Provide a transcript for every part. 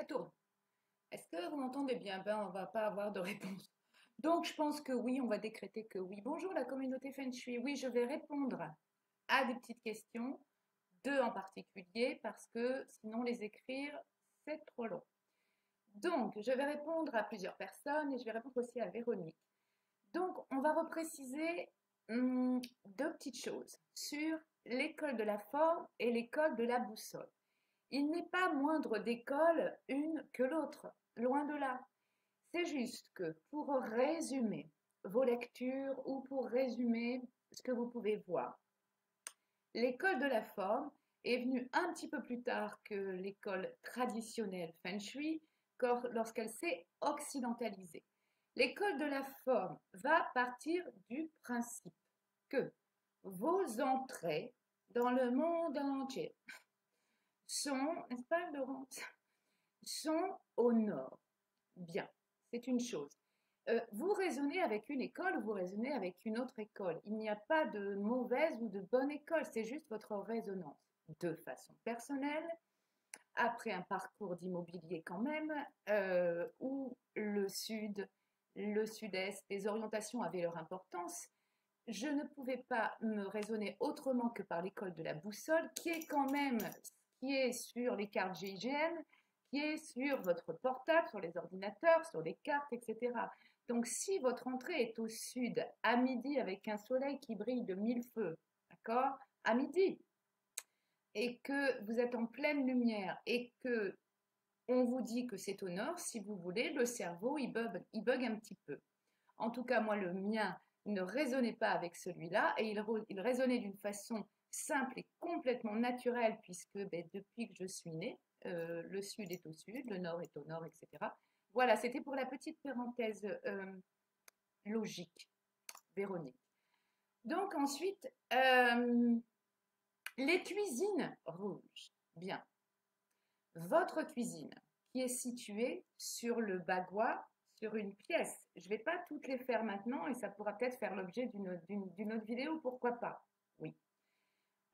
tourne. Est-ce que vous m'entendez bien? Ben, on va pas avoir de réponse. Donc, je pense que oui, on va décréter que oui. Bonjour la communauté Feng Shui. Oui, je vais répondre à des petites questions, deux en particulier, parce que sinon les écrire, c'est trop long. Donc, je vais répondre à plusieurs personnes et je vais répondre aussi à Véronique. Donc, on va repréciser deux petites choses sur l'école de la forme et l'école de la boussole. Il n'est pas moindre d'école une que l'autre, loin de là. C'est juste que pour résumer vos lectures ou pour résumer ce que vous pouvez voir, l'école de la forme est venue un petit peu plus tard que l'école traditionnelle Feng Shui lorsqu'elle s'est occidentalisée. L'école de la forme va partir du principe que vos entrées dans le monde entier sont, n'est-ce pas Laurence, sont au nord. Bien, c'est une chose. Vous raisonnez avec une école ou vous raisonnez avec une autre école. Il n'y a pas de mauvaise ou de bonne école, c'est juste votre résonance. De façon personnelle, après un parcours d'immobilier quand même, où le sud, le sud-est, les orientations avaient leur importance, je ne pouvais pas me raisonner autrement que par l'école de la boussole, qui est quand même ce qui est sur les cartes GIGN, qui est sur votre portable, sur les ordinateurs, sur les cartes, etc. Donc si votre entrée est au sud, à midi, avec un soleil qui brille de mille feux, d'accord, à midi, et que vous êtes en pleine lumière, et que on vous dit que c'est au nord, si vous voulez, le cerveau, il bug un petit peu. En tout cas, moi, le mien ne résonnait pas avec celui-là et il résonnait d'une façon simple et complètement naturelle puisque depuis que je suis née, le sud est au sud, le nord est au nord, etc. Voilà, c'était pour la petite parenthèse logique, Véronique. Donc ensuite, les cuisines rouges. Bien. Votre cuisine, qui est située sur le bagua, sur une pièce. Je ne vais pas toutes les faire maintenant et ça pourra peut-être faire l'objet d'une autre vidéo, pourquoi pas. Oui.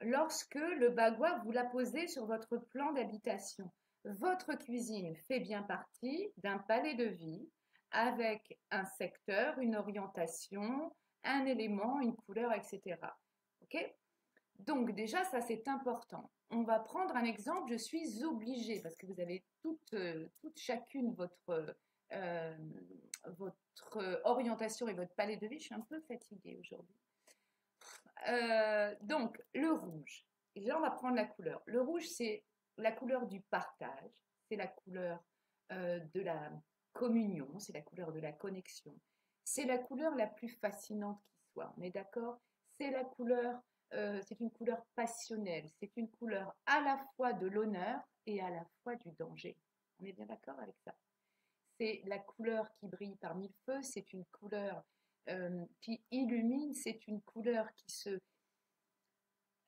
Lorsque le bagua, vous la posez sur votre plan d'habitation, votre cuisine fait bien partie d'un palais de vie avec un secteur, une orientation, un élément, une couleur, etc. OK? Donc déjà, ça c'est important. On va prendre un exemple, je suis obligée, parce que vous avez toute chacune euh, votre orientation et votre palais de vie. Je suis un peu fatiguée aujourd'hui. Donc, le rouge. Et là, on va prendre la couleur. Le rouge, c'est la couleur du partage, c'est la couleur de la communion, c'est la couleur de la connexion. C'est la couleur la plus fascinante qui soit, on est d'accord? C'est la couleur, c'est une couleur passionnelle, c'est une couleur à la fois de l'honneur et à la fois du danger. On est bien d'accord avec ça? C'est la couleur qui brille par mille feux, c'est une couleur qui illumine, c'est une couleur qui se...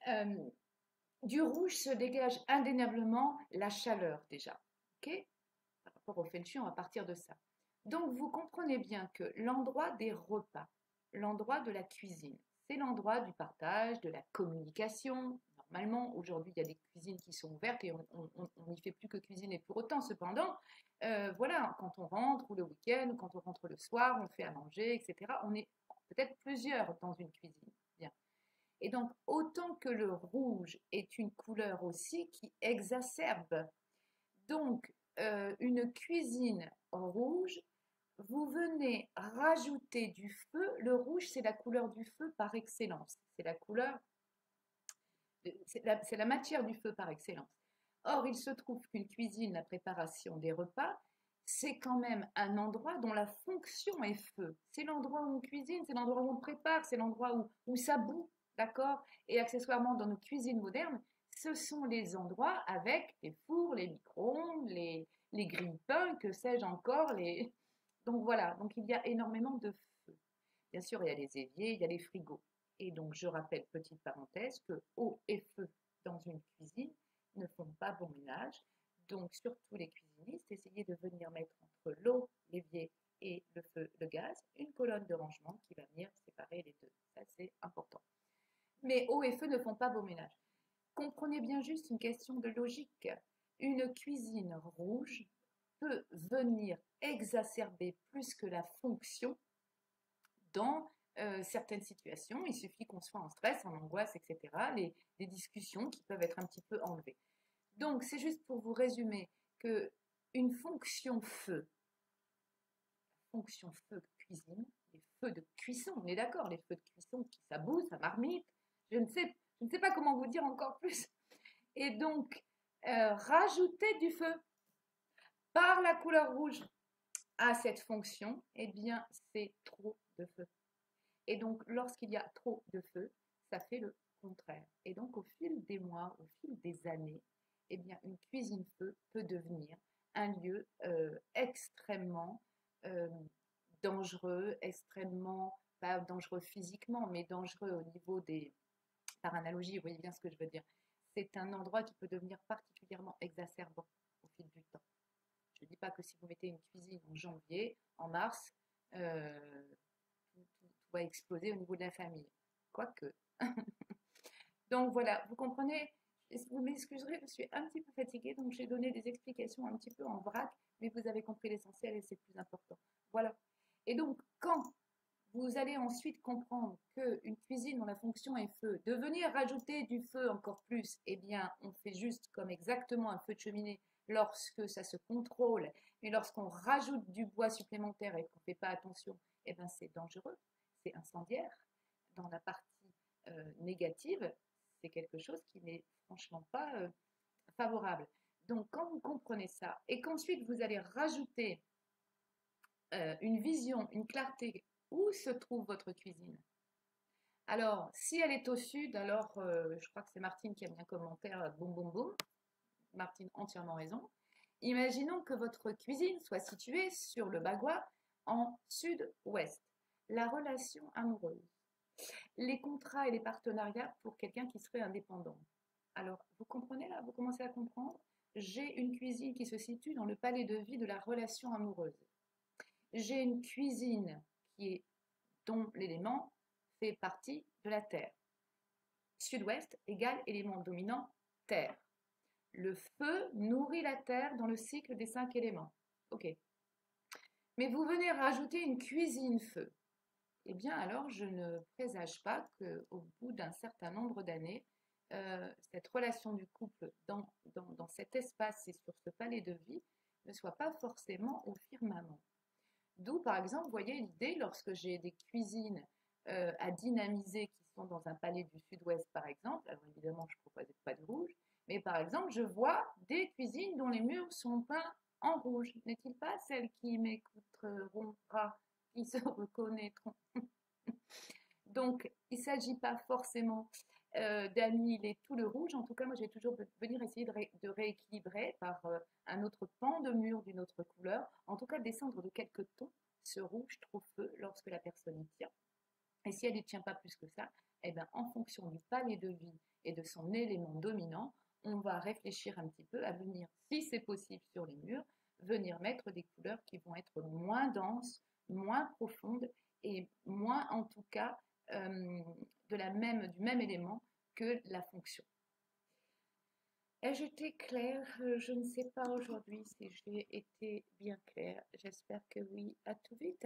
euh, du rouge se dégage indéniablement la chaleur déjà. Ok? Par rapport au feng shui, on va partir de ça. Donc vous comprenez bien que l'endroit des repas, l'endroit de la cuisine, c'est l'endroit du partage, de la communication. Normalement, aujourd'hui, il y a des cuisines qui sont ouvertes et on n'y fait plus que cuisiner pour autant. Cependant, voilà, quand on rentre ou le week-end ou quand on rentre le soir, on fait à manger, etc. On est peut-être plusieurs dans une cuisine. Bien. Et donc, autant que le rouge est une couleur aussi qui exacerbe. Donc, une cuisine rouge, vous venez rajouter du feu. Le rouge, c'est la couleur du feu par excellence. C'est la couleur, c'est la matière du feu par excellence. Or, il se trouve qu'une cuisine, la préparation des repas, c'est quand même un endroit dont la fonction est feu. C'est l'endroit où on cuisine, c'est l'endroit où on prépare, c'est l'endroit où ça bout, d'accord? Et accessoirement, dans nos cuisines modernes, ce sont les endroits avec les fours, les micro-ondes, les grille-pains, que sais-je encore. Donc voilà, donc il y a énormément de feu. Bien sûr, il y a les éviers, il y a les frigos. Et donc, je rappelle, petite parenthèse, que eau et feu dans une cuisine ne font pas bon ménage. Donc, surtout les cuisinistes, essayez de venir mettre entre l'eau, l'évier et le feu, le gaz, une colonne de rangement qui va venir séparer les deux. Ça, c'est important. Mais eau et feu ne font pas beau ménage. Comprenez bien juste une question de logique. Une cuisine rouge peut venir exacerber plus que la fonction dans certaines situations. Il suffit qu'on soit en stress, en angoisse, etc. Les discussions qui peuvent être un petit peu enlevées. Donc, c'est juste pour vous résumer que une fonction feu cuisine, les feux de cuisson, on est d'accord, les feux de cuisson qui ça bout, ça marmite, je ne sais pas comment vous dire encore plus. Et donc, rajouter du feu par la couleur rouge à cette fonction, eh bien, c'est trop de feu. Et donc, lorsqu'il y a trop de feu, ça fait le contraire. Et donc, au fil des mois, au fil des années, eh bien, une cuisine feu peut devenir un lieu extrêmement euh, dangereux, extrêmement, pas dangereux physiquement, mais dangereux au niveau des, par analogie, vous voyez bien ce que je veux dire. C'est un endroit qui peut devenir particulièrement exacerbant au fil du temps. Je ne dis pas que si vous mettez une cuisine en janvier, en mars, tout va exploser au niveau de la famille. Quoique. Donc voilà, vous comprenez, vous m'excuserez, je suis un petit peu fatiguée, donc j'ai donné des explications un petit peu en vrac, mais vous avez compris l'essentiel et c'est plus important. Voilà. Et donc, quand vous allez ensuite comprendre qu'une cuisine dont la fonction est feu, de venir rajouter du feu encore plus, eh bien, on fait juste comme exactement un feu de cheminée lorsque ça se contrôle, mais lorsqu'on rajoute du bois supplémentaire et qu'on ne fait pas attention, eh bien, c'est dangereux, c'est incendiaire. Dans la partie négative, c'est quelque chose qui n'est franchement pas favorable. Donc, quand vous comprenez ça et qu'ensuite vous allez rajouter une vision, une clarté, où se trouve votre cuisine? Alors, si elle est au sud, alors je crois que c'est Martine qui a mis un commentaire, boum boum boum. Martine, entièrement raison. Imaginons que votre cuisine soit située sur le Bagouin en sud-ouest. La relation amoureuse, les contrats et les partenariats pour quelqu'un qui serait indépendant. Alors, vous comprenez là, vous commencez à comprendre. J'ai une cuisine qui se situe dans le palais de vie de la relation amoureuse. J'ai une cuisine qui est, dont l'élément fait partie de la terre. Sud-ouest égale élément dominant terre. Le feu nourrit la terre dans le cycle des 5 éléments. Ok. Mais vous venez rajouter une cuisine feu. Eh bien, alors, je ne présage pas qu'au bout d'un certain nombre d'années, cette relation du couple dans cet espace et sur ce palais de vie ne soit pas forcément au firmament. D'où, par exemple, vous voyez l'idée, lorsque j'ai des cuisines à dynamiser qui sont dans un palais du sud-ouest, par exemple, alors évidemment, je ne propose pas de rouge, mais par exemple, je vois des cuisines dont les murs sont peints en rouge. N'est-il pas celles qui m'écouteront, qui se reconnaîtront? Donc, il ne s'agit pas forcément d'annihiler tout le rouge. En tout cas, moi, j'ai toujours venir essayer de rééquilibrer par un autre pan de mur d'une autre couleur. En tout cas, descendre de quelques tons ce rouge trop feu lorsque la personne y tient. Et si elle n'y tient pas plus que ça, eh bien, en fonction du palais de vie et de son élément dominant, on va réfléchir un petit peu à venir, si c'est possible sur les murs, venir mettre des couleurs qui vont être moins denses, moins profondes et moins en tout cas du même élément que la fonction. Ai-je été claire? Je ne sais pas aujourd'hui si j'ai été bien claire. J'espère que oui. À tout vite.